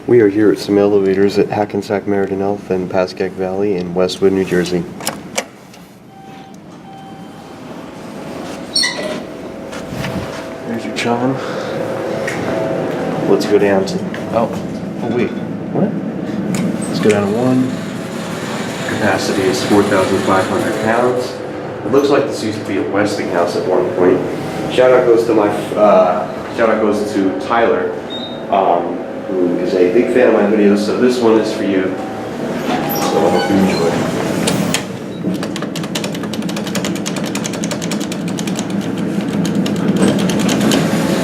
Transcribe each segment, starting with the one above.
We are here at some elevators at Hackensack, Merriden and Pascack Valley in Westwood, New Jersey. There's your chime. Let's go down to, oh wait, what? Let's go down to 1. Capacity is 4,500 pounds. It looks like this used to be a Westinghouse at one point. Shout out goes to Tyler, who is a big fan of my videos, so this one is for you. So I hope you enjoy.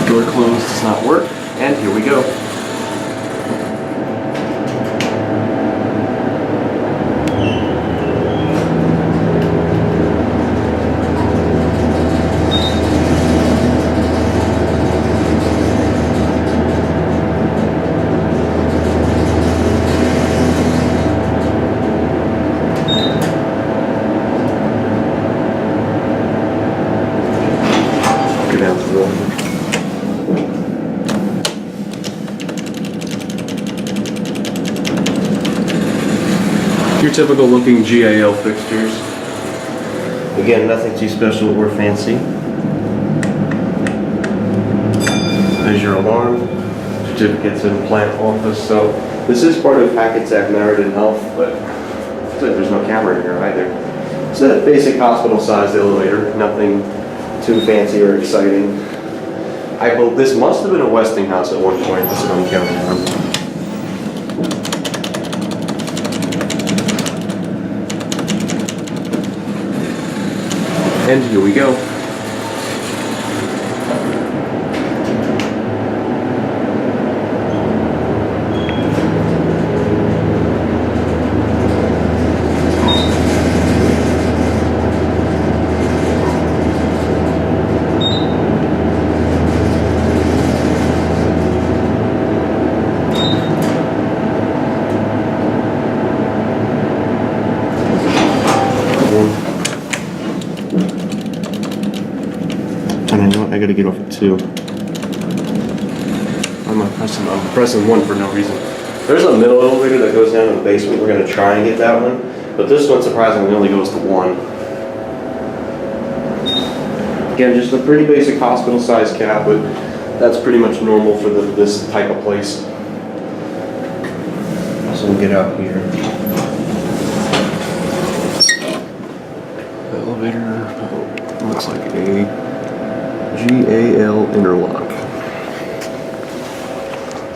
Door closed does not work, and here we go. Down to the your typical looking GAL fixtures. Again, nothing too special or fancy. There's your alarm, certificates in plant office. So this is part of Hackensack Merriden Health, but looks like there's no camera in here either. It's a basic hospital-sized elevator, nothing too fancy or exciting. This must have been a Westinghouse at one point. That's what I'm counting on. And here we go. And I know I gotta get off at 2. I'm pressing 1 for no reason. There's a middle elevator that goes down to the basement. We're gonna try and get that one, but this one surprisingly only goes to 1. Again, just a pretty basic hospital-sized cab, but that's pretty much normal for this type of place. So we'll get out here. The elevator looks like a GAL interlock.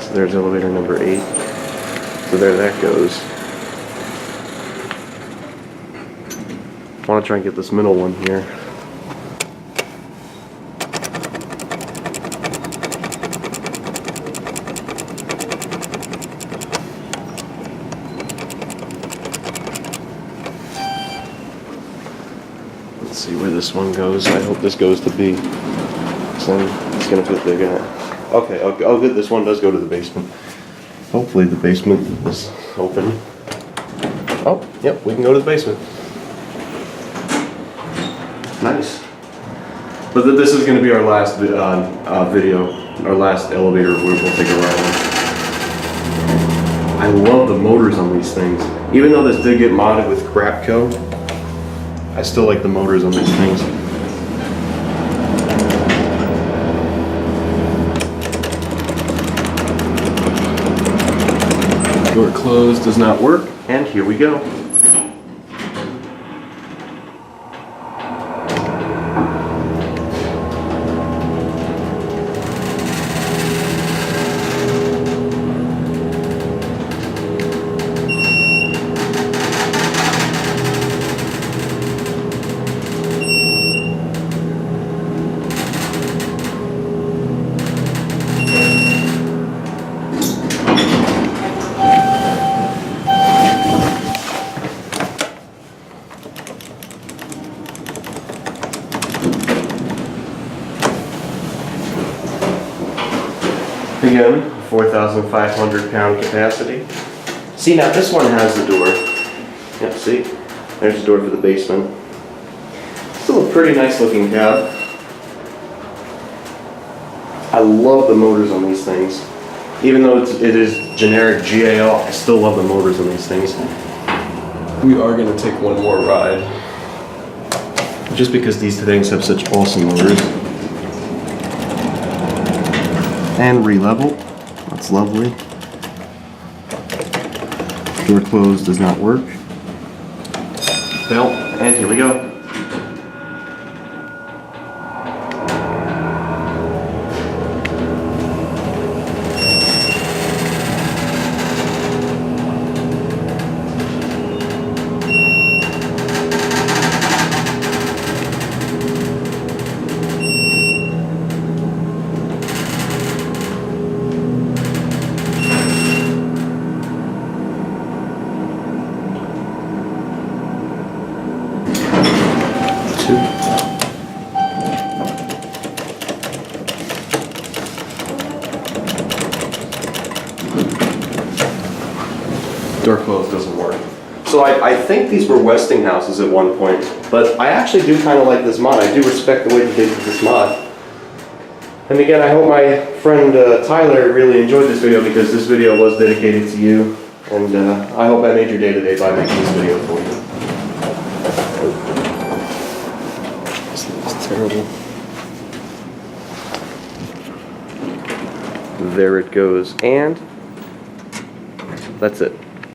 So there's elevator number 8. So there that goes. I want to try and get this middle one here. Let's see where this one goes. I hope this goes to B. So it's gonna fit there. Okay, oh good, this one does go to the basement. Hopefully the basement is open. Oh, yep, we can go to the basement. Nice. But this is gonna be our last video, our last elevator we'll take a ride on. I love the motors on these things. Even though this did get modded with Crapco, I still like the motors on these things. Door closed does not work, and here we go. Again, 4,500 pound capacity. See, now this one has the door. Yep, see? There's the door for the basement. Still a pretty nice looking cab. I love the motors on these things. Even though it is generic GAL, I still love the motors in these things. We are gonna take one more ride. Just because these things have such awesome motors. And re-level, that's lovely. Door closed does not work. Belt, and here we go. Door closed doesn't work. So I think these were Westinghouses at one point, but I actually do kind of like this mod. I do respect the way that they did this mod. And again, I hope my friend Tyler really enjoyed this video, because this video was dedicated to you. And I hope I made your day today by making this video for you. This thing's terrible. There it goes, and that's it.